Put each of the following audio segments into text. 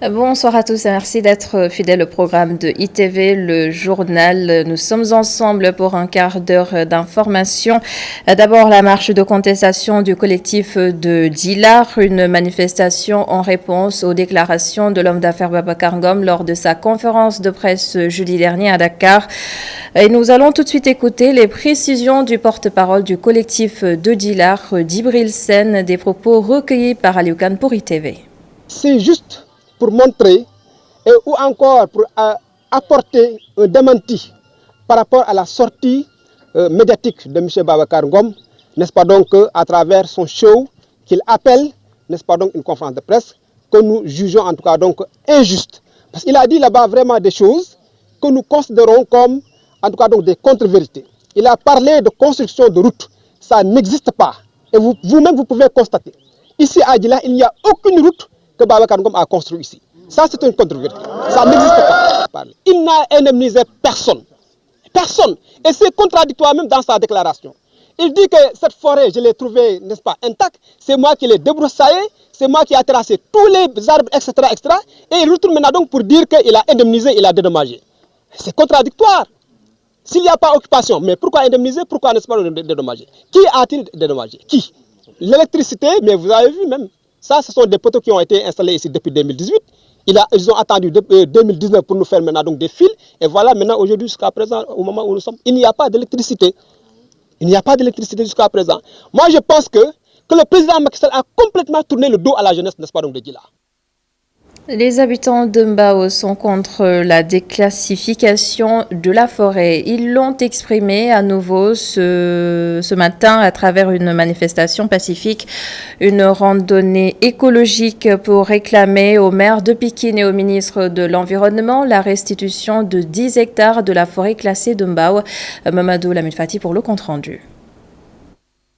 Bonsoir à tous et merci d'être fidèles au programme de ITV, le journal. Nous sommes ensemble pour un quart d'heure d'information. D'abord, la marche de contestation du collectif de Djilar, une manifestation en réponse aux déclarations de l'homme d'affaires Babacar Ngom lors de sa conférence de presse jeudi dernier à Dakar. Et nous allons tout de suite écouter les précisions du porte-parole du collectif de Djilar, Djibril Sen, des propos recueillis par Aliou Khan pour ITV. C'est juste pour montrer ou encore pour apporter un démenti par rapport à la sortie médiatique de M. Babacar Ngom, n'est-ce pas donc à travers son show qu'il appelle, n'est-ce pas donc une conférence de presse, que nous jugeons en tout cas donc injuste. Parce qu'il a dit là-bas vraiment des choses que nous considérons comme en tout cas donc des contre-vérités. Il a parlé de construction de routes, ça n'existe pas. Et vous-même vous pouvez constater. Ici à Djila, il n'y a aucune route que Babacar Ngom a construit ici. Ça, c'est une contre-vérité. Ça n'existe pas. Il n'a indemnisé personne. Personne. Et c'est contradictoire même dans sa déclaration. Il dit que cette forêt, je l'ai trouvée, n'est-ce pas, intacte. C'est moi qui l'ai débroussaillée. C'est moi qui ai tracé tous les arbres, etc., etc. Et il retourne maintenant donc pour dire qu'il a indemnisé, il a dédommagé. C'est contradictoire. S'il n'y a pas occupation, mais pourquoi indemniser, pourquoi n'est-ce pas dédommager? Qui a-t-il dédommagé? Qui? L'électricité, mais vous avez vu même. Ça, ce sont des poteaux qui ont été installés ici depuis 2018. Ils ont attendu 2019 pour nous faire maintenant donc des fils. Et voilà, maintenant, aujourd'hui, jusqu'à présent, au moment où nous sommes, il n'y a pas d'électricité. Il n'y a pas d'électricité jusqu'à présent. Moi, je pense que le président Macky Sall a complètement tourné le dos à la jeunesse, n'est-ce pas, donc de Djila. Les habitants de Mbao sont contre la déclassification de la forêt. Ils l'ont exprimé à nouveau ce matin à travers une manifestation pacifique, une randonnée écologique pour réclamer au maire de Pikine et au ministre de l'Environnement la restitution de 10 hectares de la forêt classée de Mbao. Mamadou Lamilfati pour le compte-rendu.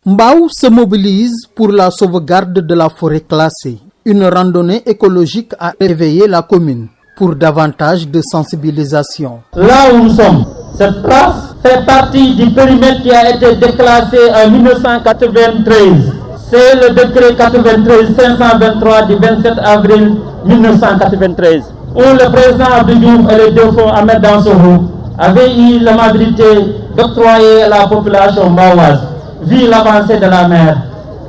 Mbao se mobilise pour la sauvegarde de la forêt classée. Une randonnée écologique a éveillé la commune pour davantage de sensibilisation. Là où nous sommes, cette place fait partie du périmètre qui a été déclassé en 1993. C'est le décret 93-523 du 27 avril 1993, où le président Abdou Diouf et le défunt Ahmed Dansokho avaient eu l'amabilité d'octroyer à la population mbaoise, vu l'avancée de la mer,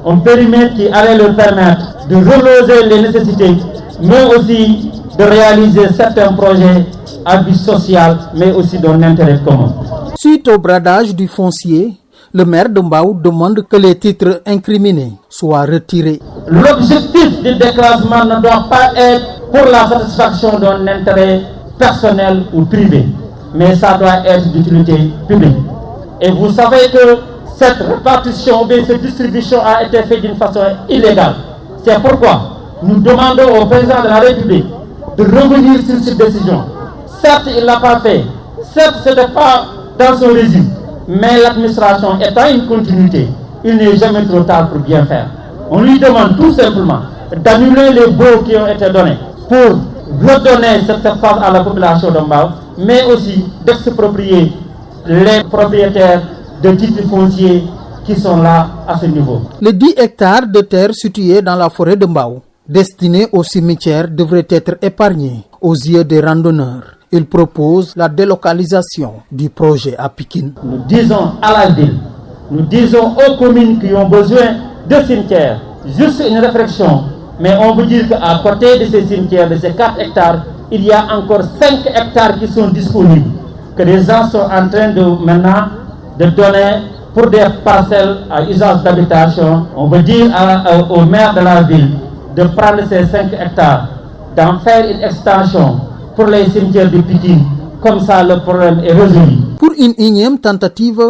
un périmètre qui allait leur permettre de reloger les nécessités, mais aussi de réaliser certains projets à but social, mais aussi d'un intérêt commun. Suite au bradage du foncier, le maire de Mbao demande que les titres incriminés soient retirés. L'objectif du déclassement ne doit pas être pour la satisfaction d'un intérêt personnel ou privé, mais ça doit être d'utilité publique. Et vous savez que cette répartition, cette distribution a été faite d'une façon illégale. C'est pourquoi nous demandons au président de la République de revenir sur cette décision. Certes, il ne l'a pas fait. Certes, ce n'est pas dans son régime. Mais l'administration étant une continuité, il n'est jamais trop tard pour bien faire. On lui demande tout simplement d'annuler les baux qui ont été donnés pour redonner cette phase à la population de Mbao, mais aussi d'exproprier les propriétaires de titres fonciers qui sont là à ce niveau. Les 10 hectares de terre situés dans la forêt de Mbao, destinés au cimetière, devraient être épargnés aux yeux des randonneurs. Il propose la délocalisation du projet à Pikine. Nous disons à la ville, nous disons aux communes qui ont besoin de cimetières, juste une réflexion, mais on veut dire qu'à côté de ces cimetières, de ces 4 hectares, il y a encore 5 hectares qui sont disponibles, que les gens sont en train de maintenant de donner pour des parcelles à usage d'habitation. On veut dire au maire de la ville de prendre ces 5 hectares, d'en faire une extension pour les cimetières de Pikine. Comme ça, le problème est résolu. Pour une énième tentative,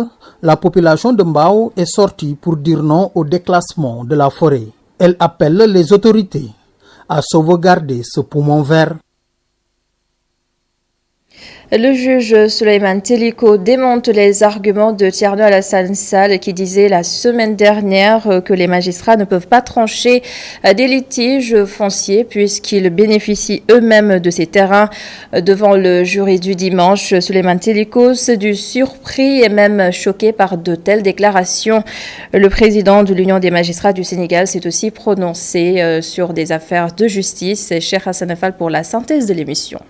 la population de Mbao est sortie pour dire non au déclassement de la forêt. Elle appelle les autorités à sauvegarder ce poumon vert. Le juge Souleymane Teliko démonte les arguments de Thierno Alassane Sall qui disait la semaine dernière que les magistrats ne peuvent pas trancher des litiges fonciers puisqu'ils bénéficient eux-mêmes de ces terrains. Devant le jury du dimanche, Souleymane Teliko s'est dû surpris et même choqué par de telles déclarations. Le président de l'Union des magistrats du Sénégal s'est aussi prononcé sur des affaires de justice. Cheikh Hassan Fall pour la synthèse de l'émission.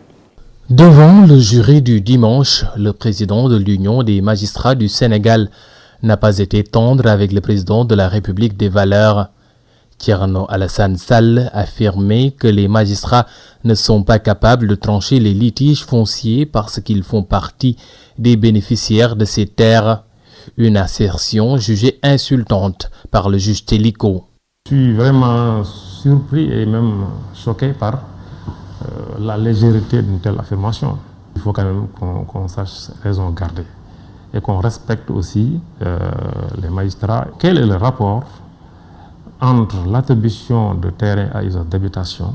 Devant le jury du dimanche, le président de l'Union des magistrats du Sénégal n'a pas été tendre avec le président de la République des valeurs. Thierno Alassane Sall a affirmé que les magistrats ne sont pas capables de trancher les litiges fonciers parce qu'ils font partie des bénéficiaires de ces terres. Une assertion jugée insultante par le juge Teliko. Je suis vraiment surpris et même choqué par la légèreté d'une telle affirmation. Il faut quand même qu'on sache raison garder et qu'on respecte aussi les magistrats. Quel est le rapport entre l'attribution de terrains à usage d'habitation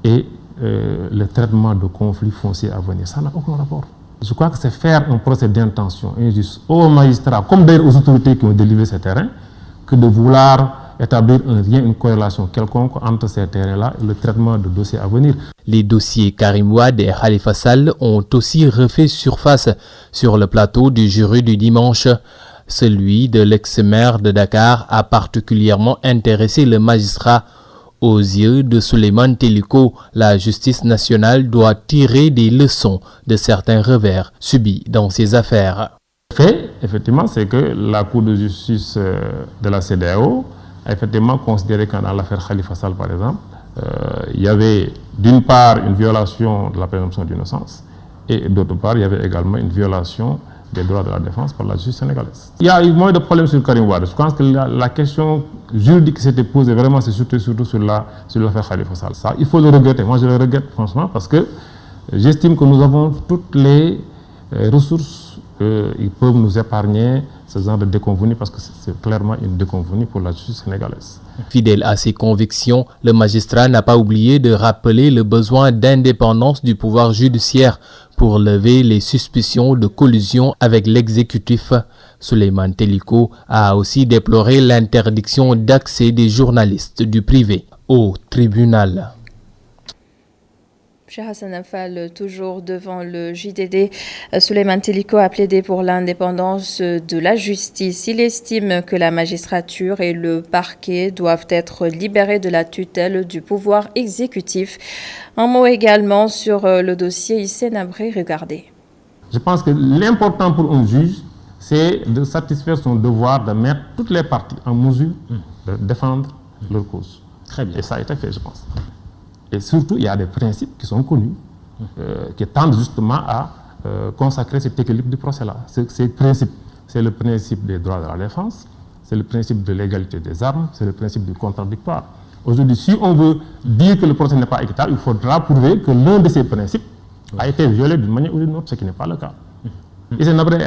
et le traitement de conflits fonciers à venir? Ça n'a aucun rapport. Je crois que c'est faire un procès d'intention injuste aux magistrats, comme d'ailleurs aux autorités qui ont délivré ces terrains, que de vouloir établir un lien, une corrélation quelconque entre ces terrains-là et le traitement de dossiers à venir. Les dossiers Karim Wade et Khalifa Sall ont aussi refait surface sur le plateau du jury du dimanche. Celui de l'ex-maire de Dakar a particulièrement intéressé le magistrat. Aux yeux de Souleymane Teliko, la justice nationale doit tirer des leçons de certains revers subis dans ces affaires. Le fait, effectivement, c'est que la Cour de justice de la CEDEAO a effectivement considéré que dans l'affaire Khalifa Sall, par exemple, il y avait d'une part une violation de la présomption d'innocence et d'autre part, il y avait également une violation des droits de la défense par la justice sénégalaise. Il y a eu moins de problèmes sur Karim Wade. Je pense que la question juridique qui s'était posée vraiment, c'est surtout sur l'affaire Khalifa Sall. Ça, il faut le regretter. Moi, je le regrette franchement parce que j'estime que nous avons toutes les ressources ils peuvent nous épargner ce genre de déconvenue parce que c'est clairement une déconvenue pour la justice sénégalaise. Fidèle à ses convictions, le magistrat n'a pas oublié de rappeler le besoin d'indépendance du pouvoir judiciaire pour lever les suspicions de collusion avec l'exécutif. Souleymane Teliko a aussi déploré l'interdiction d'accès des journalistes du privé au tribunal. Cheikh Hassan Fall, toujours devant le JDD, Souleymane Teliko a plaidé pour l'indépendance de la justice. Il estime que la magistrature et le parquet doivent être libérés de la tutelle du pouvoir exécutif. Un mot également sur le dossier Hissène Habré. Regardez. Je pense que l'important pour un juge, c'est de satisfaire son devoir de mettre toutes les parties en mesure de défendre leur cause. Très bien. Et ça a été fait, je pense. Et surtout, il y a des principes qui sont connus, qui tendent justement à consacrer cet équilibre du procès-là. Ces principes, c'est le principe des droits de la défense, c'est le principe de l'égalité des armes, c'est le principe du contradictoire. Aujourd'hui, si on veut dire que le procès n'est pas équitable, il faudra prouver que l'un de ces principes a été violé d'une manière ou d'une autre, ce qui n'est pas le cas. Hissène Habré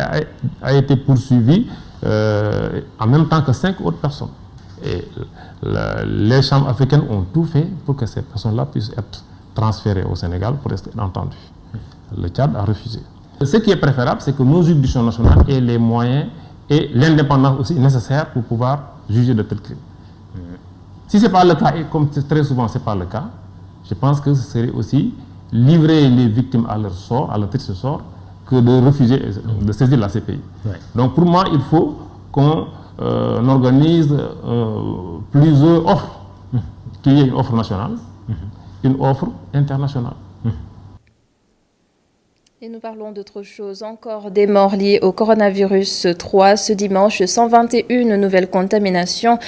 a été poursuivi en même temps que 5 autres personnes. Et les chambres africaines ont tout fait pour que ces personnes-là puissent être transférées au Sénégal pour rester entendues. Le Tchad a refusé. Ce qui est préférable, c'est que nos juridictions nationales aient les moyens et l'indépendance aussi nécessaires pour pouvoir juger de tels crimes. Si ce n'est pas le cas, et comme très souvent ce n'est pas le cas, je pense que ce serait aussi livrer les victimes à leur sort, à leur triste sort, que de refuser de saisir la CPI. Donc pour moi, il faut qu'on on organise plusieurs offres, qu'il y ait une offre nationale, une offre internationale. Et nous parlons d'autre chose, encore des morts liés au coronavirus 3. Ce dimanche, 121 nouvelles contaminations.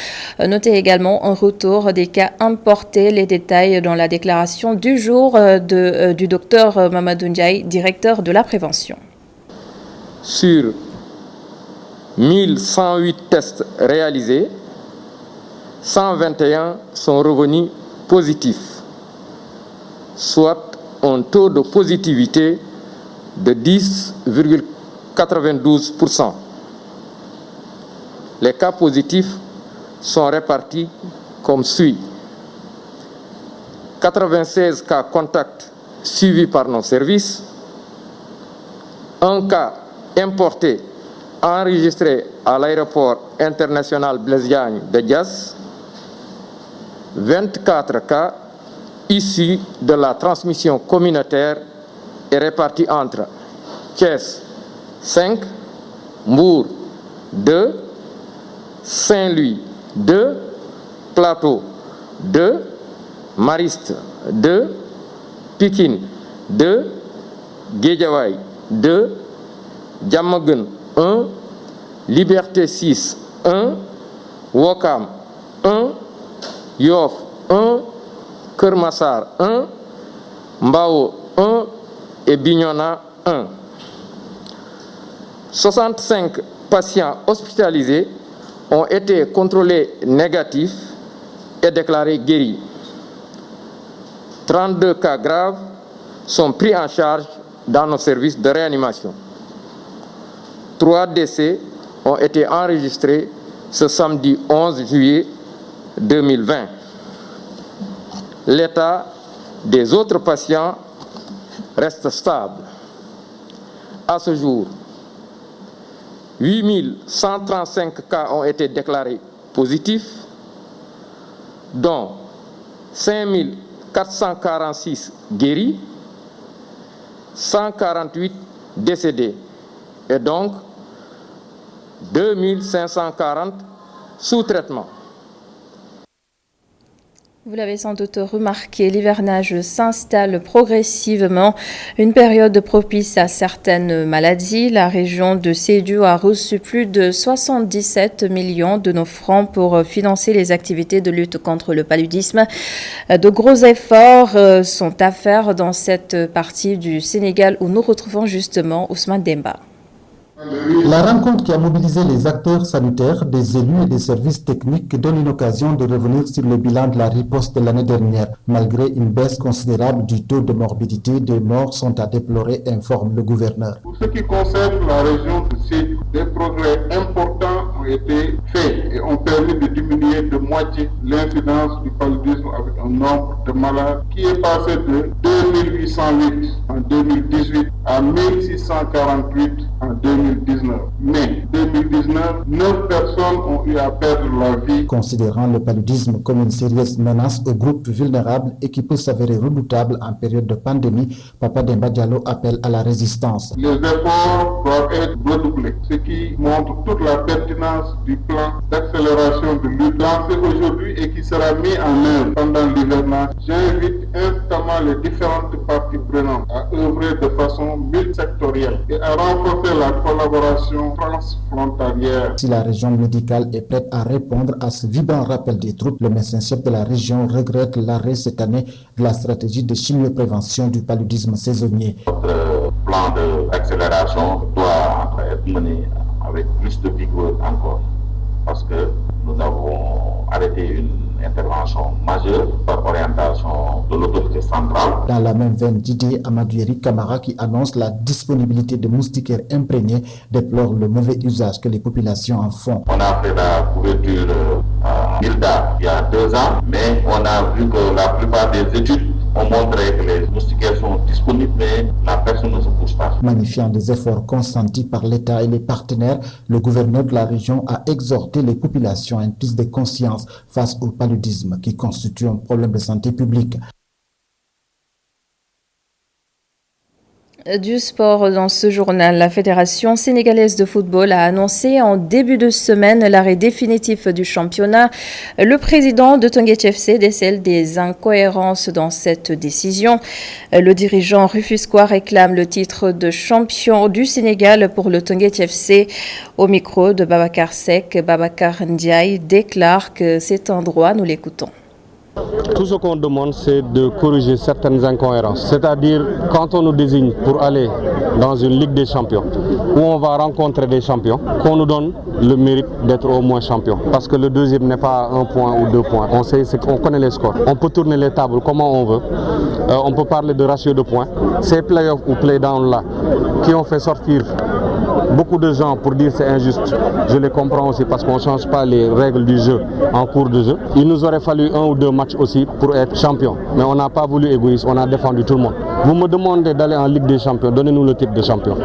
Notez également un retour des cas importés. Les détails dans la déclaration du jour du docteur Mamadou Ndiaye, directeur de la prévention. Sur 1108 tests réalisés, 121 sont revenus positifs, soit un taux de positivité de 10,92%. Les cas positifs sont répartis comme suit. 96 cas contacts suivis par nos services, un cas importé enregistré à l'aéroport international Blaise Diagne de Diass, 24 cas issus de la transmission communautaire et répartis entre Thiès 5, Mbour 2, Saint-Louis 2, Plateau 2, Mariste 2, Pikine 2, Guédiawaye 2, Diamaguène 1, Liberté 6 1, Ouakam 1, Yoff 1, Keur Massar 1, Mbao 1 et Bignona 1. 65 patients hospitalisés ont été contrôlés négatifs et déclarés guéris. 32 cas graves sont pris en charge dans nos services de réanimation. 3 décès ont été enregistrés ce samedi 11 juillet 2020. L'état des autres patients reste stable. À ce jour, 8135 cas ont été déclarés positifs, dont 5446 guéris, 148 décédés et donc 2540 sous traitement. Vous l'avez sans doute remarqué, l'hivernage s'installe progressivement, une période propice à certaines maladies. La région de Sédhiou a reçu plus de 77 millions de nos francs pour financer les activités de lutte contre le paludisme. De gros efforts sont à faire dans cette partie du Sénégal où nous retrouvons justement Ousmane Demba. La rencontre qui a mobilisé les acteurs sanitaires, des élus et des services techniques donne une occasion de revenir sur le bilan de la riposte de l'année dernière. Malgré une baisse considérable du taux de morbidité, des morts sont à déplorer, informe le gouverneur. Pour ce qui concerne la région de Sédhiou, des progrès importants ont été faits et ont permis de diminuer de moitié l'incidence du paludisme avec un nombre de malades qui est passé de 2808 en 2018 à 1648 en 2019. Mais 2019, 9 personnes ont eu à perdre leur vie. Considérant le paludisme comme une sérieuse menace aux groupes vulnérables et qui peut s'avérer redoutable en période de pandémie, Papa Demba Diallo appelle à la résistance. Les efforts doivent être redoublés, ce qui montre toute la pertinence du plan d'accélération de lutte lancé aujourd'hui et qui sera mis en œuvre pendant l'hivernage. J'invite instamment les différentes parties prenantes à œuvrer de façon multisectorielle et à renforcer la collaboration transfrontalière. Si la région médicale est prête à répondre à ce vibrant rappel des troupes, le médecin-chef de la région regrette l'arrêt cette année de la stratégie de chimioprévention du paludisme saisonnier. Notre plan d'accélération doit être mené avec plus de vigueur encore, parce que nous avons arrêté une intervention majeure par orientation de l'autorité centrale. Dans la même veine, Didier Amadou Eri Camara, qui annonce la disponibilité de moustiquaires imprégnés, déplore le mauvais usage que les populations en font. On a fait la couverture à Milda il y a 2 ans, mais on a vu que la plupart des études ont montré que les moustiquaires sont disponibles, mais la personne ne se bouge pas. Magnifiant les efforts consentis par l'État et les partenaires, le gouverneur de la région a exhorté les populations à une prise de conscience face au paludisme qui constitue un problème de santé publique. Du sport dans ce journal, la Fédération sénégalaise de football a annoncé en début de semaine l'arrêt définitif du championnat. Le président de Teungueth FC décèle des incohérences dans cette décision. Le dirigeant rufisquois réclame le titre de champion du Sénégal pour le Teungueth FC. Au micro de Babacar Seck, Babacar Ndiaye déclare que c'est un droit, nous l'écoutons. Tout ce qu'on demande, c'est de corriger certaines incohérences. C'est-à-dire, quand on nous désigne pour aller dans une Ligue des champions, où on va rencontrer des champions, qu'on nous donne le mérite d'être au moins champion. Parce que le deuxième n'est pas 1 point ou 2 points. On sait, on connaît les scores. On peut tourner les tables comment on veut. On peut parler de ratio de points. Ces play-off ou play-down-là, qui ont fait sortir beaucoup de gens pour dire c'est injuste, je les comprends aussi parce qu'on ne change pas les règles du jeu en cours de jeu. Il nous aurait fallu 1 ou 2 matchs aussi pour être champion. Mais on n'a pas voulu égoïste, on a défendu tout le monde. Vous me demandez d'aller en Ligue des Champions, donnez-nous le titre de champion.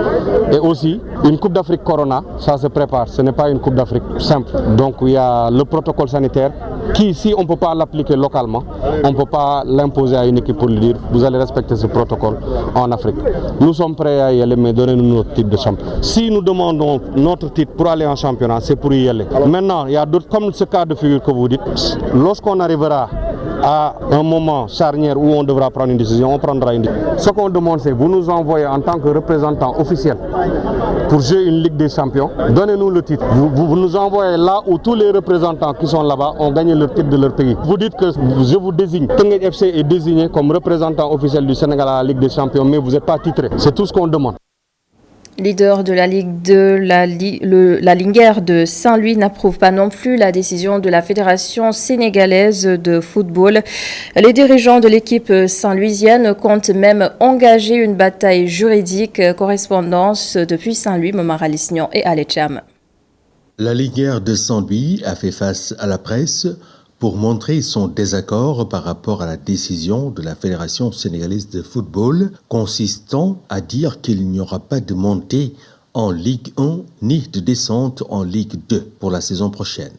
Et aussi, une Coupe d'Afrique Corona, ça se prépare, ce n'est pas une Coupe d'Afrique simple. Donc il y a le protocole sanitaire qui, si on ne peut pas l'appliquer localement, on ne peut pas l'imposer à une équipe pour lui dire vous allez respecter ce protocole en Afrique. Nous sommes prêts à y aller, mais donnez-nous notre titre de champion. Si nous demandons notre titre pour aller en championnat, c'est pour y aller. Maintenant, il y a d'autres, comme ce cas de figure que vous dites, lorsqu'on arrivera à un moment charnière où on devra prendre une décision, on prendra une décision. Ce qu'on demande, c'est vous nous envoyez en tant que représentant officiel pour jouer une Ligue des Champions, donnez-nous le titre. Vous nous envoyez là où tous les représentants qui sont là-bas ont gagné le titre de leur pays. Vous dites que je vous désigne, Teungueth FC est désigné comme représentant officiel du Sénégal à la Ligue des Champions, mais vous n'êtes pas titré. C'est tout ce qu'on demande. Leader de la Ligue 2, la Linguère de Saint-Louis n'approuve pas non plus la décision de la Fédération sénégalaise de football. Les dirigeants de l'équipe saint-louisienne comptent même engager une bataille juridique. Correspondance depuis Saint-Louis, Momar Alisnian et Alécham. La Linguère de Saint-Louis a fait face à la presse pour montrer son désaccord par rapport à la décision de la Fédération sénégalaise de football consistant à dire qu'il n'y aura pas de montée en Ligue 1 ni de descente en Ligue 2 pour la saison prochaine.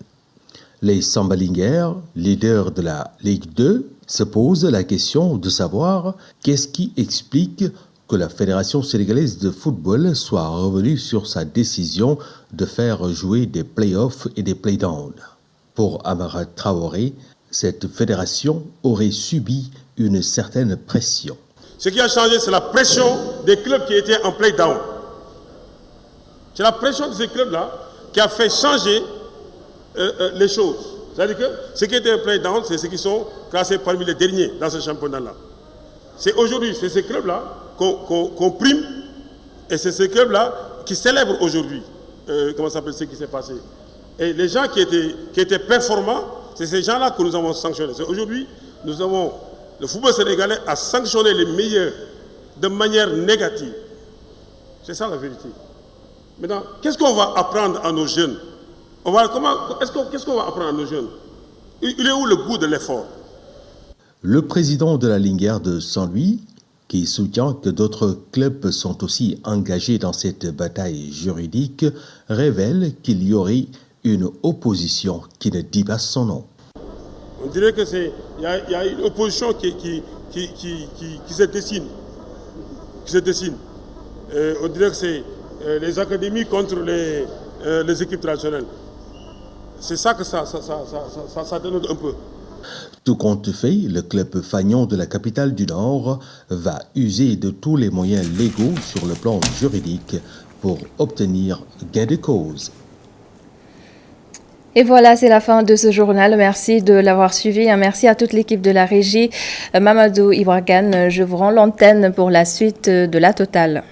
Les Samba-Linguères, leaders de la Ligue 2, se posent la question de savoir qu'est-ce qui explique que la Fédération sénégalaise de football soit revenue sur sa décision de faire jouer des play-offs et des play-downs. Pour Amara Traoré, cette fédération aurait subi une certaine pression. Ce qui a changé, c'est la pression des clubs qui étaient en play-down. C'est la pression de ces clubs-là qui a fait changer les choses. C'est-à-dire que ceux qui étaient en play-down, c'est ceux qui sont classés parmi les derniers dans ce championnat-là. C'est aujourd'hui, c'est ces clubs-là qu'on prime, et c'est ces clubs-là qui célèbrent aujourd'hui. Comment ça s'appelle ce qui s'est passé? Et les gens qui étaient performants, c'est ces gens-là que nous avons sanctionnés. Aujourd'hui, nous avons le football sénégalais a sanctionné les meilleurs de manière négative. C'est ça la vérité. Maintenant, qu'est-ce qu'on va apprendre à nos jeunes? Qu'est-ce qu'on va apprendre à nos jeunes? Il est où le goût de l'effort? Le président de la Linguère de Saint-Louis, qui soutient que d'autres clubs sont aussi engagés dans cette bataille juridique, révèle qu'il y aurait une opposition qui ne dit pas son nom. On dirait que il y a une opposition qui se dessine. On dirait que c'est les académies contre les équipes traditionnelles. C'est ça que ça dénote un peu. Tout compte fait, le club fagnon de la capitale du Nord va user de tous les moyens légaux sur le plan juridique pour obtenir gain de cause. Et voilà, c'est la fin de ce journal. Merci de l'avoir suivi. Merci à toute l'équipe de la régie. Mamadou Ibragan, je vous rends l'antenne pour la suite de la Totale.